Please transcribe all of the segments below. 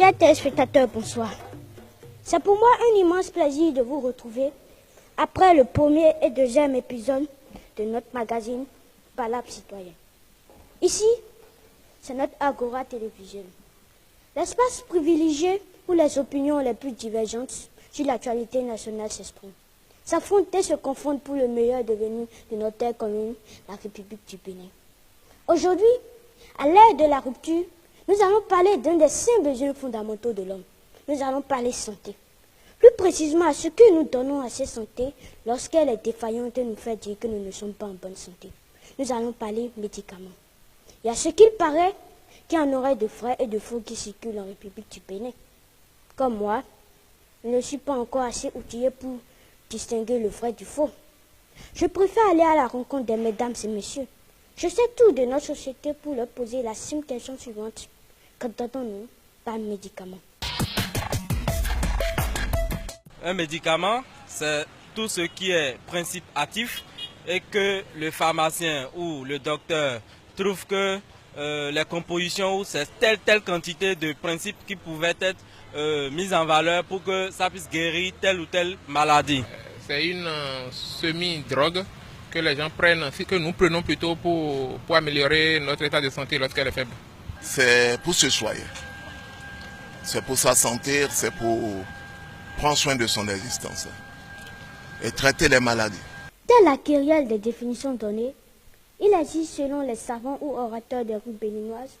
Chers téléspectateurs, bonsoir. C'est pour moi un immense plaisir de vous retrouver après le premier et deuxième épisode de notre magazine Palabre Citoyen. Ici, c'est notre Agora télévisuelle, l'espace privilégié où les opinions les plus divergentes sur l'actualité nationale s'expriment, s'affrontent et se confondent pour le meilleur devenir de notre terre commune, la République du Bénin. Aujourd'hui, à l'ère de la rupture, nous allons parler d'un des 5 besoins fondamentaux de l'homme. Nous allons parler santé. Plus précisément à ce que nous donnons à cette santé lorsqu'elle est défaillante et nous fait dire que nous ne sommes pas en bonne santé. Nous allons parler médicaments. Il y a ce qu'il paraît qu'il y en aurait de vrais et de faux qui circulent en République du Bénin. Comme moi, je ne suis pas encore assez outillé pour distinguer le vrai du faux. Je préfère aller à la rencontre des mesdames et messieurs. Je sais tout de notre société pour leur poser la simple question suivante. Qu'entendons-nous par médicament? Un médicament, c'est tout ce qui est principe actif et que le pharmacien ou le docteur trouve que les compositions ou c'est telle quantité de principes qui pouvaient être mises en valeur pour que ça puisse guérir telle ou telle maladie. C'est une semi-drogue que les gens prennent, que nous prenons plutôt pour améliorer notre état de santé lorsqu'elle est faible. C'est pour se soigner, c'est pour sa santé, c'est pour prendre soin de son existence et traiter les maladies. Telle la kyrielle des définitions données, il existe selon les savants ou orateurs des rues béninoises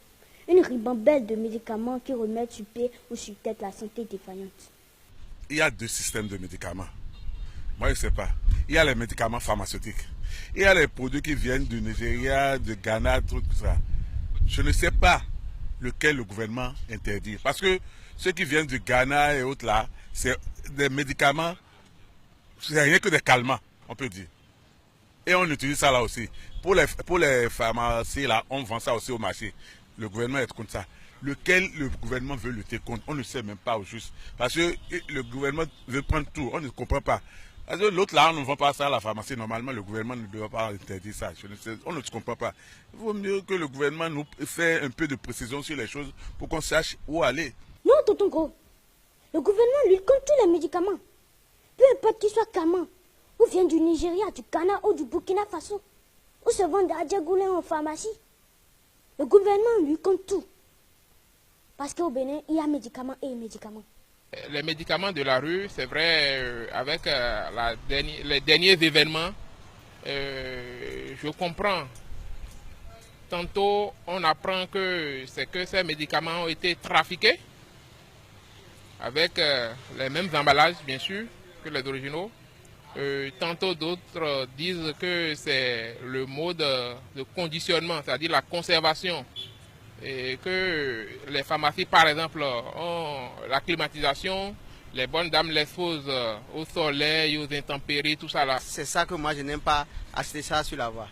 une ribambelle de médicaments qui remettent sur pied ou sur tête la santé défaillante. Il y a 2 systèmes de médicaments. Moi, je ne sais pas. Il y a les médicaments pharmaceutiques. Il y a les produits qui viennent du Nigeria, du Ghana, tout ça. Je ne sais pas lequel le gouvernement interdit. Parce que ceux qui viennent du Ghana et autres là, c'est des médicaments, c'est rien que des calmants, on peut dire. Et on utilise ça là aussi. Pour les pharmacies là, on vend ça aussi au marché. Le gouvernement est contre ça. Lequel le gouvernement veut lutter contre, on ne sait même pas au juste. Parce que le gouvernement veut prendre tout, on ne comprend pas. Parce que l'autre là, on ne vend pas ça à la pharmacie. Normalement, le gouvernement ne doit pas interdire ça. On ne se comprend pas. Il vaut mieux que le gouvernement nous fasse un peu de précision sur les choses pour qu'on sache où aller. Non, tonton Gros. Le gouvernement lutte contre tous les médicaments. Peu importe qu'ils soient calmants, ou viennent du Nigeria, du Ghana ou du Burkina Faso, ou se vendent à Djagoulin en pharmacie. Le gouvernement lutte contre tout. Parce qu'au Bénin, il y a médicaments et médicaments. Les médicaments de la rue, c'est vrai, avec les derniers événements, je comprends. Tantôt, on apprend que ces médicaments ont été trafiqués avec les mêmes emballages, bien sûr, que les originaux. Tantôt, d'autres disent que c'est le mode de conditionnement, c'est-à-dire la conservation. Et que les pharmacies, par exemple, ont la climatisation, les bonnes dames les posent au soleil, aux intempéries, tout ça là. C'est ça que moi je n'aime pas acheter ça sur la voie.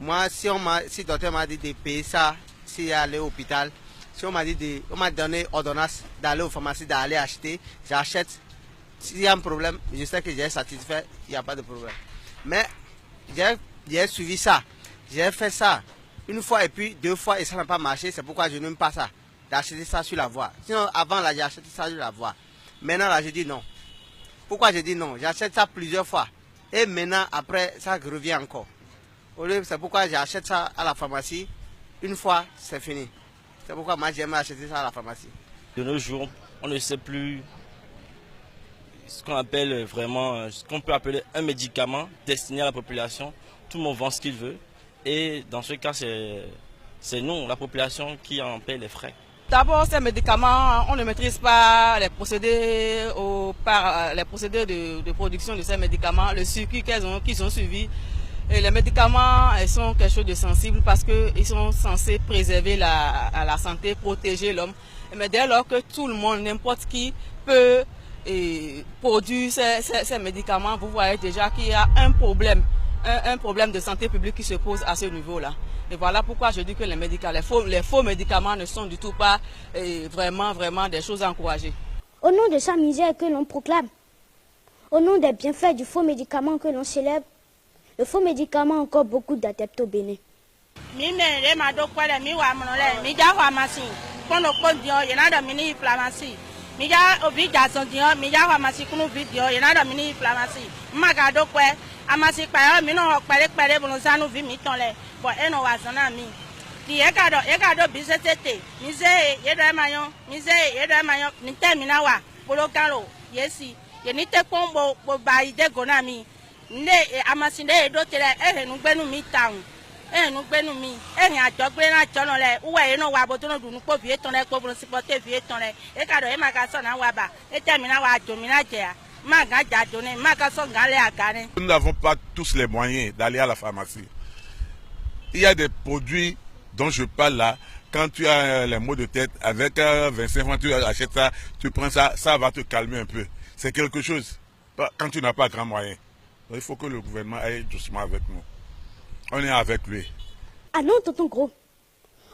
Moi, si le docteur m'a dit de payer ça, si aller à l'hôpital, si on m'a donné ordonnance d'aller aux pharmacies, d'aller acheter, j'achète. S'il y a un problème, je sais que j'ai satisfait, il n'y a pas de problème. Mais j'ai suivi ça, j'ai fait ça. Une fois et puis 2 fois et ça n'a pas marché, c'est pourquoi je n'aime pas ça, d'acheter ça sur la voie. Sinon avant là j'ai acheté ça sur la voie. Maintenant là je dis non. Pourquoi je dis non? J'achète ça plusieurs fois. Et maintenant après ça revient encore. C'est pourquoi j'achète ça à la pharmacie. Une fois c'est fini. C'est pourquoi moi j'aime acheter ça à la pharmacie. De nos jours, on ne sait plus ce qu'on appelle vraiment, ce qu'on peut appeler un médicament destiné à la population. Tout le monde vend ce qu'il veut. Et dans ce cas, c'est nous, la population, qui en paie les frais. D'abord, ces médicaments, on ne maîtrise pas les procédés, de production de ces médicaments, le circuit qu'ils ont suivi. Et les médicaments, ils sont quelque chose de sensible parce qu'ils sont censés préserver la santé, protéger l'homme. Mais dès lors que tout le monde, n'importe qui, peut produire ces médicaments, vous voyez déjà qu'il y a un problème de santé publique qui se pose à ce niveau-là. Et voilà pourquoi je dis que les faux médicaments ne sont du tout pas vraiment des choses à encourager. Au nom de sa misère que l'on proclame, au nom des bienfaits du faux médicament que l'on célèbre, le faux médicament a encore beaucoup d'adeptes au Bénin. Quand on compte, il y a des mini pharmacie. Il y a des villages, il y a des pharmacies qui nous vident, il y a des mini pharmacie. Magado quoi, amasi quoi, mais non, pas bon, ça nous vit miton les. Bon, et non, on a mis. Il y a des business, misé, il y a des maillons, misé, il y a des maillons, ni terminawa, pour le calo, yes, il y a ni te combo, pour bailler des gonami. Ne amasi ne d'autres, et nous benons mi-town. Nous benons mi, et n'y a pas de channel, ou est non, waboton, nous pouvons vivre ton écho pour supporter vivre ton et cadeau et magasin à Waba, et terminawa, dominateur. Nous n'avons pas tous les moyens d'aller à la pharmacie. Il y a des produits dont je parle là. Quand tu as les maux de tête, avec 25 francs, tu achètes ça, tu prends ça, ça va te calmer un peu. C'est quelque chose. Quand tu n'as pas grand moyen. Il faut que le gouvernement aille doucement avec nous. On est avec lui. Ah non, tonton Gros.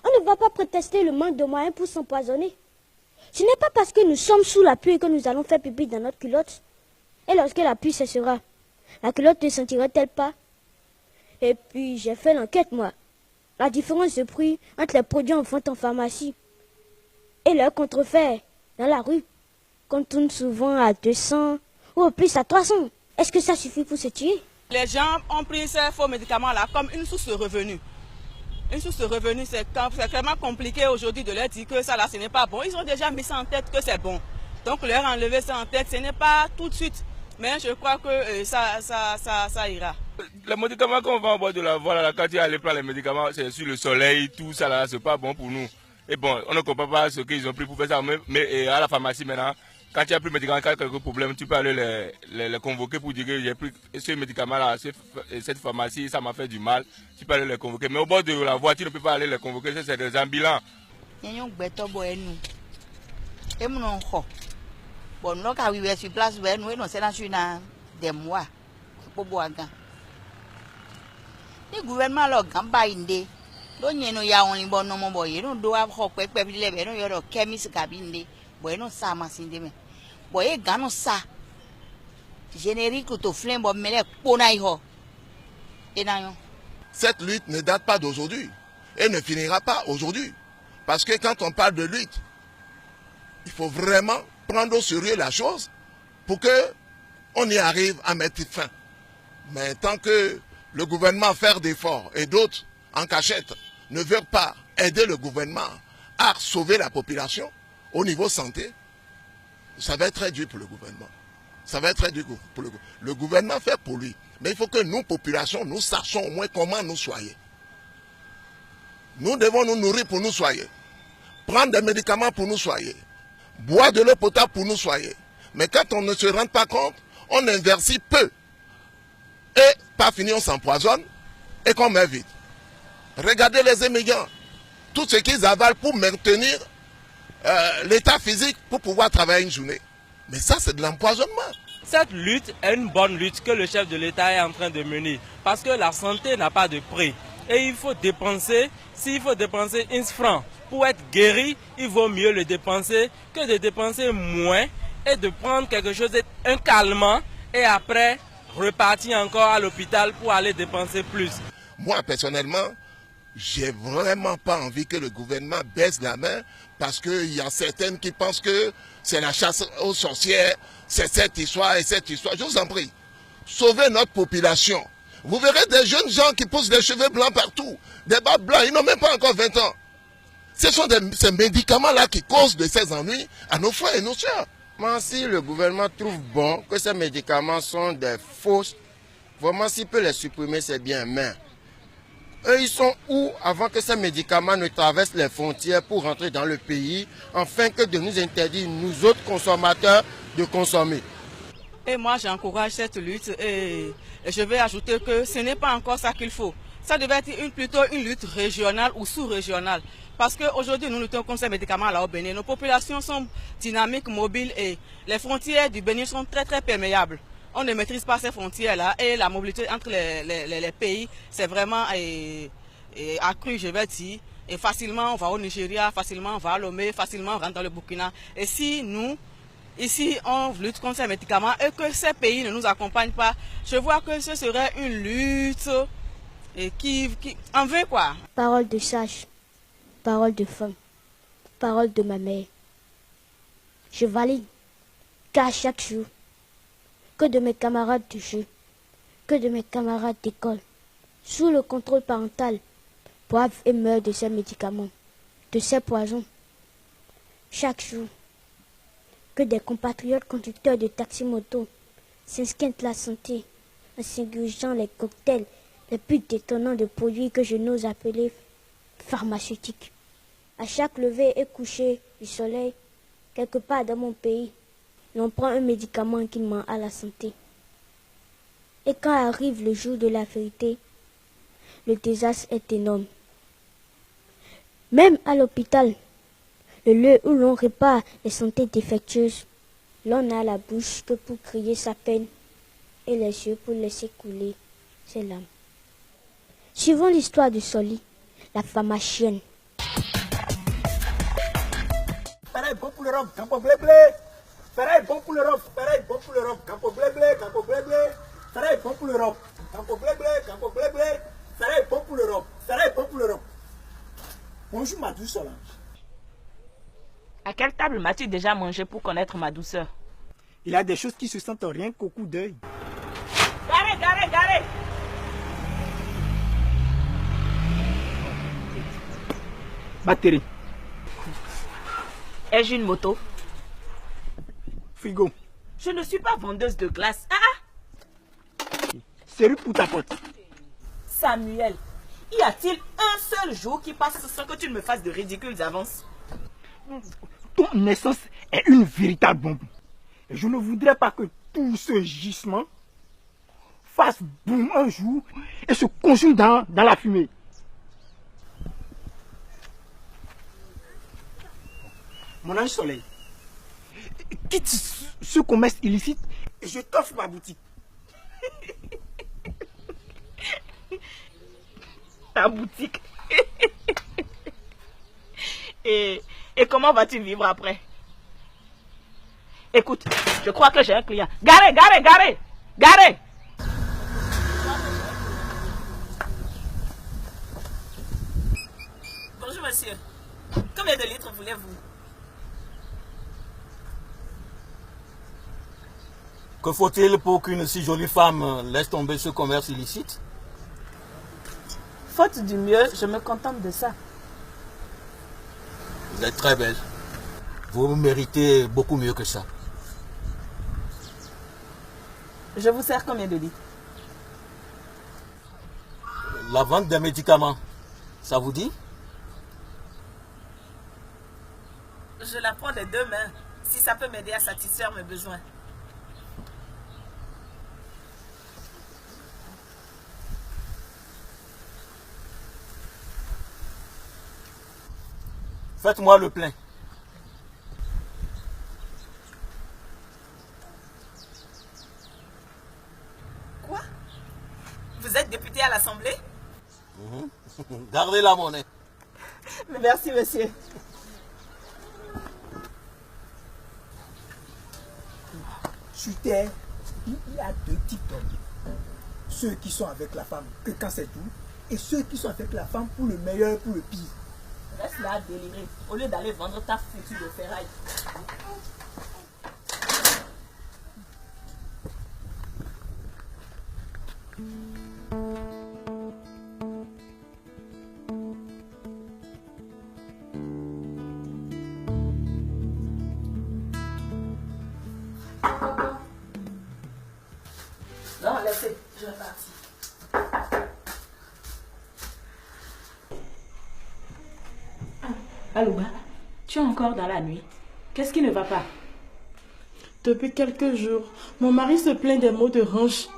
On ne va pas protester le manque de moyens pour s'empoisonner. Ce n'est pas parce que nous sommes sous la pluie que nous allons faire pipi dans notre culotte. Et lorsque la pluie cessera, la culotte ne sentira-t-elle pas? Et puis, j'ai fait l'enquête, moi. La différence de prix entre les produits en vente en pharmacie et leurs contrefaits dans la rue, qu'on tourne souvent à 200 ou au plus à 300. Est-ce que ça suffit pour se tuer? Les gens ont pris ces faux médicaments-là comme une source de revenus. Une source de revenus, c'est vraiment compliqué aujourd'hui de leur dire que ça, là, ce n'est pas bon. Ils ont déjà mis ça en tête que c'est bon. Donc, leur enlever ça en tête, ce n'est pas tout de suite. Mais je crois que ça ira. Les médicaments qu'on vend au bord de la voie, là, quand tu allais prendre les médicaments, c'est sur le soleil, tout ça, là, c'est pas bon pour nous. Et bon, on ne comprend pas ce qu'ils ont pris pour faire ça. Mais à la pharmacie maintenant, quand tu as pris le médicament, quand tu as quelques problèmes, tu peux aller les convoquer pour dire que j'ai pris ce médicament-là, cette pharmacie, ça m'a fait du mal. Tu peux aller les convoquer. Mais au bord de la voie, tu ne peux pas aller les convoquer, c'est des ambulants. Bon, nous avons sur place, nous avons des mois pour boire. Le gouvernement a gagné. Nous avons un bon nombre de gens. Nous avons un chemiste cabine. Nous avons ça, mais nous avons ça. Générique ou flemme, mais cette lutte ne date pas d'aujourd'hui et ne finira pas aujourd'hui. Parce que quand on parle de lutte, il faut vraiment prendre au sérieux la chose pour qu'on y arrive à mettre fin. Mais tant que le gouvernement fait d'efforts et d'autres en cachette ne veulent pas aider le gouvernement à sauver la population au niveau santé, ça va être très dur pour le gouvernement. Ça va être très dur pour le gouvernement. Le gouvernement fait pour lui. Mais il faut que nous, population, nous sachions au moins comment nous soyons. Nous devons nous nourrir pour nous soyez. Prendre des médicaments pour nous soyez. Boire de l'eau potable pour nous soyez. Mais quand on ne se rend pas compte, on investit peu. Et pas fini, on s'empoisonne et qu'on met vite. Regardez les immigrants. Tout ce qu'ils avalent pour maintenir l'état physique pour pouvoir travailler une journée. Mais ça, c'est de l'empoisonnement. Cette lutte est une bonne lutte que le chef de l'État est en train de mener. Parce que la santé n'a pas de prix. Et il faut dépenser, s'il faut dépenser 1 franc pour être guéri, il vaut mieux le dépenser que de dépenser moins et de prendre quelque chose, un calmant, et après repartir encore à l'hôpital pour aller dépenser plus. Moi, personnellement, j'ai vraiment pas envie que le gouvernement baisse la main parce qu'il y a certaines qui pensent que c'est la chasse aux sorcières, c'est cette histoire et cette histoire. Je vous en prie, sauvez notre population. Vous verrez des jeunes gens qui poussent des cheveux blancs partout, des bas blancs, ils n'ont même pas encore 20 ans. Ce sont ces médicaments-là qui causent de ces ennuis à nos frères et nos sœurs. Moi, si le gouvernement trouve bon que ces médicaments sont des fausses, vraiment s'il peut les supprimer, c'est bien. Mais eux, ils sont où avant que ces médicaments ne traversent les frontières pour rentrer dans le pays, afin que de nous interdire, nous autres consommateurs, de consommer. Et moi, j'encourage cette lutte et je vais ajouter que ce n'est pas encore ça qu'il faut. Ça devait être plutôt une lutte régionale ou sous-régionale. Parce qu'aujourd'hui, nous luttons contre ces médicaments-là au Bénin. Nos populations sont dynamiques, mobiles et les frontières du Bénin sont très très perméables. On ne maîtrise pas ces frontières-là et la mobilité entre les pays, c'est vraiment accru, je vais dire. Et facilement, on va au Nigeria, facilement, on va à Lomé, facilement, on rentre dans le Burkina. Et si nous, ici, on lutte contre ces médicaments et que ces pays ne nous accompagnent pas, je vois que ce serait une lutte et qui en veut quoi. Parole de sage, parole de femme. paroles de ma mère. Je valide qu'à chaque jour, que de mes camarades de jeu, que de mes camarades d'école, sous le contrôle parental, boivent et meurent de ces médicaments, de ces poisons. Chaque jour, que des compatriotes conducteurs de taxi-moto s'inscrivent la santé en s'ingurgitant les cocktails les plus détonnants de produits que je n'ose appeler pharmaceutiques. À chaque lever et coucher du soleil, quelque part dans mon pays, l'on prend un médicament qui ment à la santé. Et quand arrive le jour de la vérité, le désastre est énorme. Même à l'hôpital, le lieu où l'on répare les santé défectueuses, l'on n'a la bouche que pour crier sa peine et les yeux pour laisser couler ses larmes. Suivons l'histoire de Soli, la pharmacienne. Pareil bon pour l'Europe, campo blé blé. Pareil bon pour l'Europe, pareil bon pour l'Europe, campo blé blé, campo blé blé. Pareil bon pour l'Europe, campo blé blé, campo blé blé. Pareil bon pour l'Europe, pareil bon pour l'Europe. Bonjour ma douce Solange. À quelle table m'as-tu déjà mangé pour connaître ma douceur? Il y a des choses qui se sentent rien qu'au coup d'œil. Garez, garez, garez! Batterie. Ai-je une moto? Frigo. Je ne suis pas vendeuse de glace. Ah! Série pour ta pote. Samuel, y a-t-il un seul jour qui passe sans que tu ne me fasses de ridicules avances? Ton naissance est une véritable bombe. Et je ne voudrais pas que tout ce gisement fasse boum un jour et se consume dans la fumée. Mon ange soleil, quitte ce commerce illicite et je t'offre ma boutique. Ta boutique. Et comment vas-tu vivre après? Écoute, je crois que j'ai un client. Garez, garez, garez! Garez! Bonjour monsieur. Combien de litres voulez-vous? Que faut-il pour qu'une si jolie femme laisse tomber ce commerce illicite? Faute du mieux, je me contente de ça. Vous êtes très belle. Vous méritez beaucoup mieux que ça. Je vous sers combien de litres? La vente des médicaments, ça vous dit? Je la prends des deux mains, si ça peut m'aider à satisfaire mes besoins. Faites-moi le plein. Quoi? Vous êtes député à l'Assemblée? Gardez la monnaie. Merci, monsieur. Sur terre, il y a deux types d'hommes. Ceux qui sont avec la femme que quand c'est tout, et ceux qui sont avec la femme pour le meilleur, pour le pire. Reste là à délirer, au lieu d'aller vendre ta future de ferraille. Non, laissez, je vais partir. Alouba, tu es encore dans la nuit. Qu'est-ce qui ne va pas? Depuis quelques jours, mon mari se plaint des maux de hanche.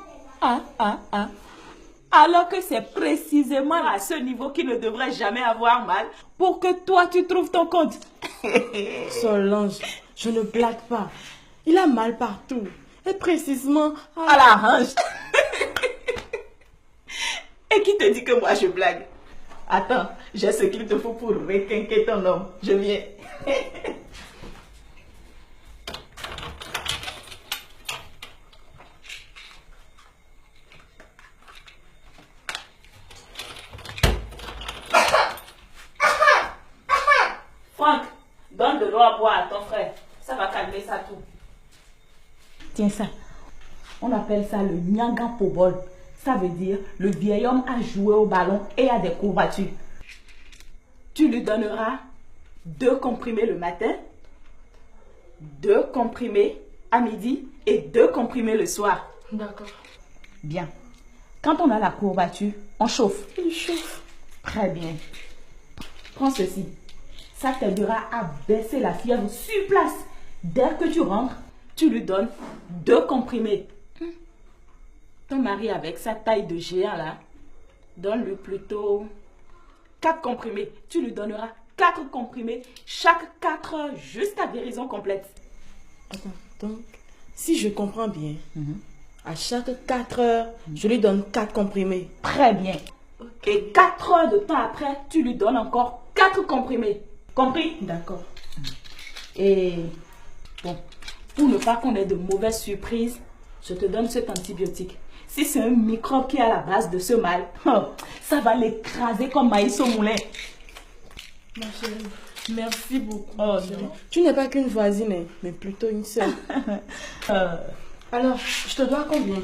Alors que c'est précisément à ce niveau qu'il ne devrait jamais avoir mal pour que toi tu trouves ton compte. Solange, je ne blague pas. Il a mal partout. Et précisément à la hanche. Et qui te dit que moi je blague? Attends, j'ai ce qu'il te faut pour requinquer ton homme. Je viens. Franck, à boire à ton frère. Ça va calmer ça tout. Tiens ça. On appelle ça le Nyanga Pobol. Ça veut dire le vieil homme a joué au ballon et a des courbatures. Tu lui donneras 2 comprimés le matin, 2 comprimés à midi et 2 comprimés le soir. D'accord. Bien. Quand on a la courbature, on chauffe. Il chauffe. Très bien. Prends ceci. Ça t'aidera à baisser la fièvre sur place. Dès que tu rentres, tu lui donnes 2 comprimés. Ton mari avec sa taille de géant là, donne-lui plutôt 4 comprimés. Tu lui donneras 4 comprimés chaque 4 heures jusqu'à guérison complète. Attends, donc, si je comprends bien, à chaque 4 heures, je lui donne 4 comprimés. Très bien. Et 4 heures de temps après, tu lui donnes encore 4 comprimés. Compris? D'accord. Et bon, pour ne pas qu'on ait de mauvaises surprises, je te donne cet antibiotique. Si c'est un microbe qui est à la base de ce mal, ça va l'écraser comme maïs au moulin. Ma chérie, merci beaucoup. Oh, tu n'es pas qu'une voisine, hein, mais plutôt une sœur. Alors, je te dois combien?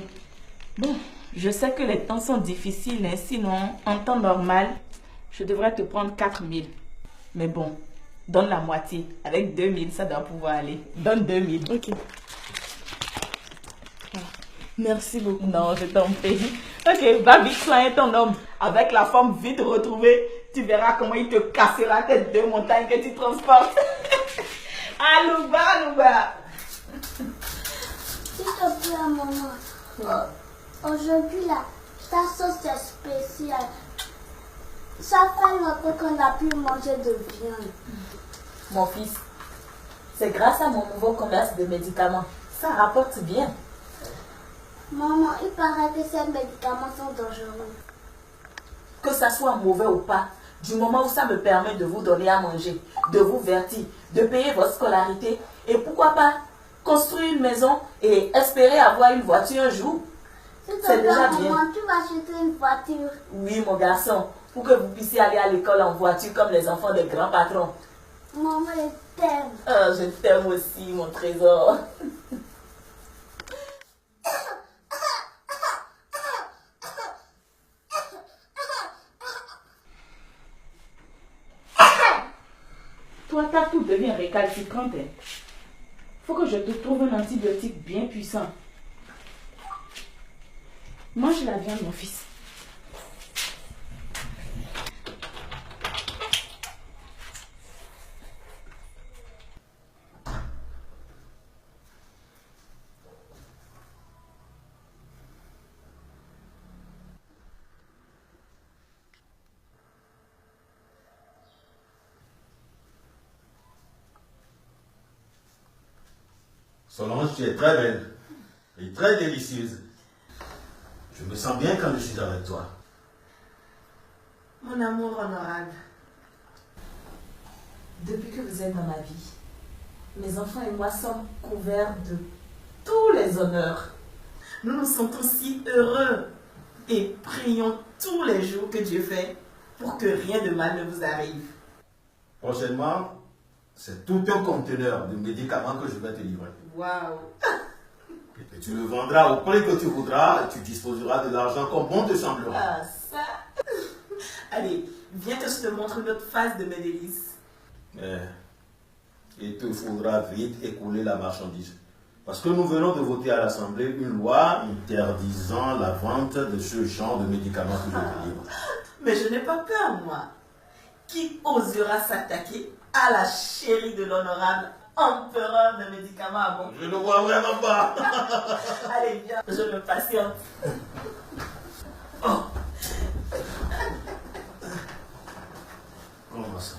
Bon, je sais que les temps sont difficiles, hein, sinon, en temps normal, je devrais te prendre 4000. Mais bon, donne la moitié. Avec 2000, ça doit pouvoir aller. Donne 2000. Ok. Merci beaucoup. Non, je t'en prie. Ok, va vite soigner ton homme. Avec la forme vite retrouvée, tu verras comment il te cassera tes 2 montagnes que tu transportes. Alouba, Alouba. S'il te plaît, maman. Aujourd'hui, là, ta sauce est spéciale. Ça fait longtemps qu'on n'a plus mangé de viande. Mon fils, c'est grâce à mon nouveau commerce de médicaments. Ça rapporte bien. Maman, il paraît que ces médicaments sont dangereux. Que ça soit mauvais ou pas, du moment où ça me permet de vous donner à manger, de vous vertir, de payer votre scolarité, et pourquoi pas construire une maison et espérer avoir une voiture un jour. C'est déjà bien. Maman, tu vas acheter une voiture. Oui, mon garçon, pour que vous puissiez aller à l'école en voiture comme les enfants des grands patrons. Maman, je t'aime. Oh, je t'aime aussi, mon trésor. Toi, ta toux devient récalcitrante. Faut que je te trouve un antibiotique bien puissant. Mange la viande, mon fils. Solange, tu es très belle et très délicieuse. Je me sens bien quand je suis avec toi. Mon amour honorable, depuis que vous êtes dans ma vie, mes enfants et moi sommes couverts de tous les honneurs. Nous nous sentons si heureux et prions tous les jours que Dieu fait pour que rien de mal ne vous arrive. Prochainement, c'est tout un conteneur de médicaments que je vais te livrer. Waouh! Et tu le vendras au prix que tu voudras et tu disposeras de l'argent comme bon te semblera. Ah, ça! Allez, viens que je te montre une autre phase de mes délices. Mais il te faudra vite écouler la marchandise. Parce que nous venons de voter à l'Assemblée une loi interdisant la vente de ce genre de médicaments que je te livre. Mais je n'ai pas peur, moi. Qui osera s'attaquer à la chérie de l'honorable empereur de médicaments à bon? Je ne vois vraiment pas. Allez, viens, je me patiente. Oh. Comment ça?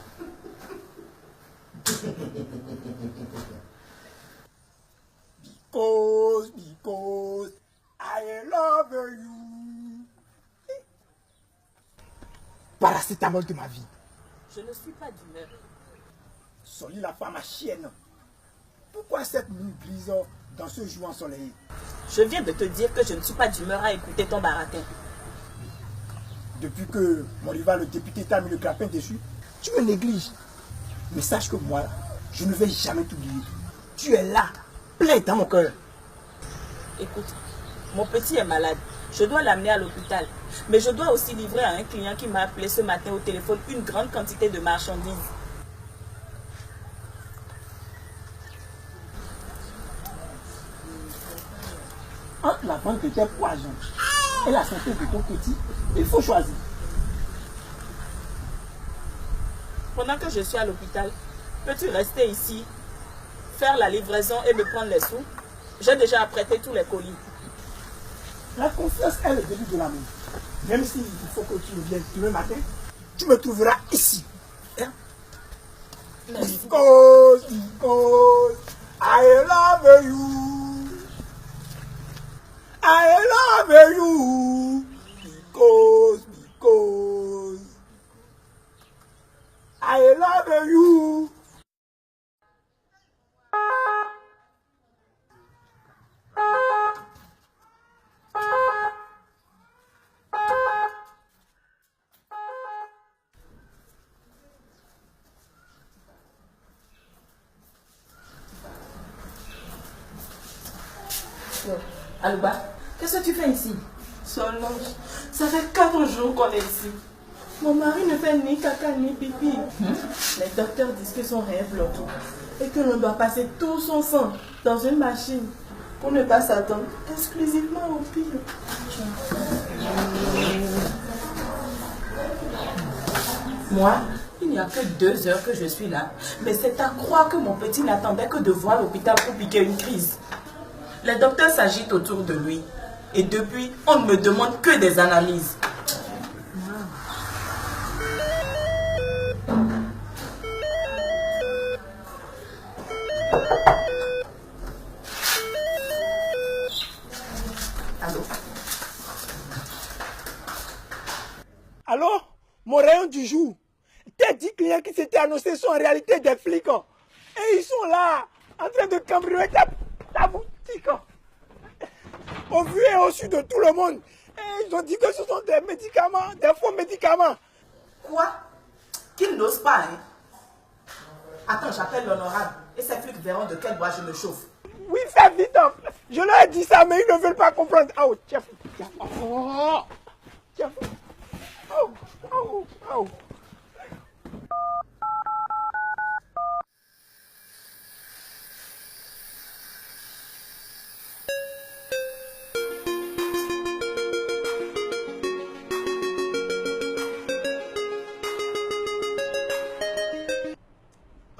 Because I love you. Paracétamol de ma vie. Je ne suis pas d'humeur. Soli la femme à chienne. Pourquoi cette nuit grise dans ce jour ensoleillé? Je viens de te dire que je ne suis pas d'humeur à écouter ton baratin. Depuis que mon rival, le député, t'a mis le clapin dessus, tu me négliges. Mais sache que moi, je ne vais jamais t'oublier. Tu es là, plein dans mon cœur. Écoute, mon petit est malade. Je dois l'amener à l'hôpital. Mais je dois aussi livrer à un client qui m'a appelé ce matin au téléphone une grande quantité de marchandises. Entre la vente de tes poisons et la santé de ton petit, il faut choisir. Pendant que je suis à l'hôpital, peux-tu rester ici, faire la livraison et me prendre les sous? J'ai déjà apprêté tous les colis. La confiance est le début de l'amour. Même s'il faut que tu viennes demain matin, tu me trouveras ici. Hein? Because I love you. I love you. Because I love you. Alouba, qu'est-ce que tu fais ici? Solange, ça fait 4 jours qu'on est ici. Mon mari ne fait ni caca ni pipi. Les docteurs disent que son rêve bloqué et que l'on doit passer tout son sang dans une machine pour ne pas s'attendre exclusivement au pire. Moi, il n'y a que 2 heures que je suis là. Mais c'est à croire que mon petit n'attendait que de voir l'hôpital pour piquer une crise. Les docteurs s'agitent autour de lui. Et depuis, on ne me demande que des analyses. Allô? Allô? Mon rayon du jour. Tes 10 clients qui s'étaient annoncés sont en réalité des flics. Et ils sont là, en train de cambrioler ta boutique. Au vu et au su de tout le monde. Et ils ont dit que ce sont des médicaments, des faux médicaments. Quoi? Qu'ils n'osent pas, hein? Attends, j'appelle l'honorable. Et ces flics verront de quel bois je me chauffe. Oui, fais vite. Je leur ai dit ça, mais ils ne veulent pas comprendre. Oh, tiens. Oh, tiens. Oh, oh, oh.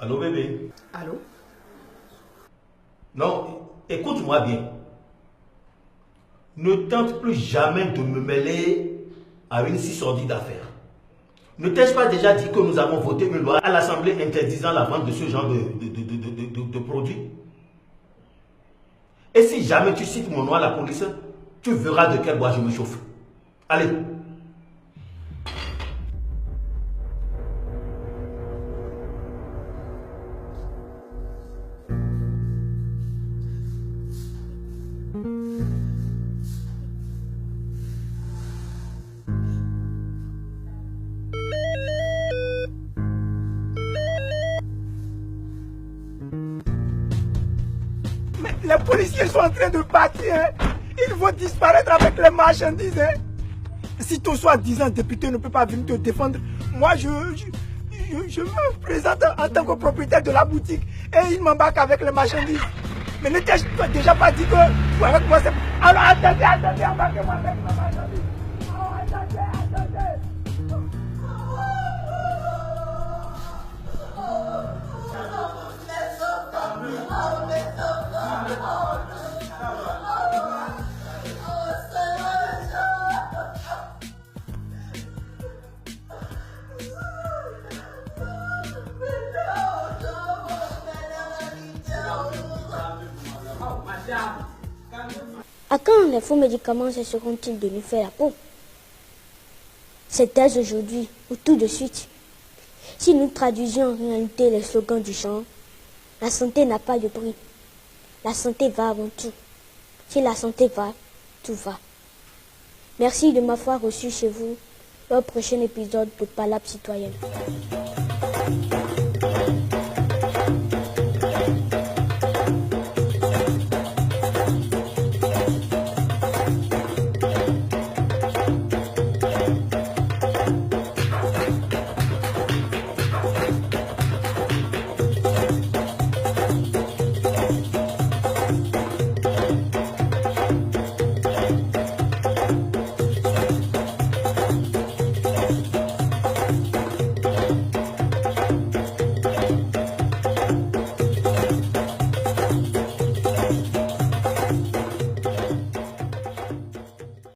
Allô bébé? Allô? Non, écoute-moi bien. Ne tente plus jamais de me mêler à une si sordide affaire. Ne t'ai-je pas déjà dit que nous avons voté une loi à l'Assemblée interdisant la vente de ce genre de produits? Et si jamais tu cites mon nom à la police, tu verras de quel bois je me chauffe. Allez. Les policiers sont en train de partir. Hein. Ils vont disparaître avec les marchandises. Hein. Si ton soi-disant député ne peut pas venir te défendre, moi je me présente en tant que propriétaire de la boutique et il m'embarque avec les marchandises. Mais ne t'ai-je déjà pas dit que avec moi c'est... Alors attendez, embarquez-moi avec les marchandises. Oh, attendez. À quand les faux médicaments cesseront-ils de nous faire la peau? C'est dès aujourd'hui ou tout de suite. Si nous traduisions en réalité les slogans du genre, la santé n'a pas de prix. La santé va avant tout. Si la santé va, tout va. Merci de m'avoir reçu chez vous au prochain épisode de Palabre citoyenne.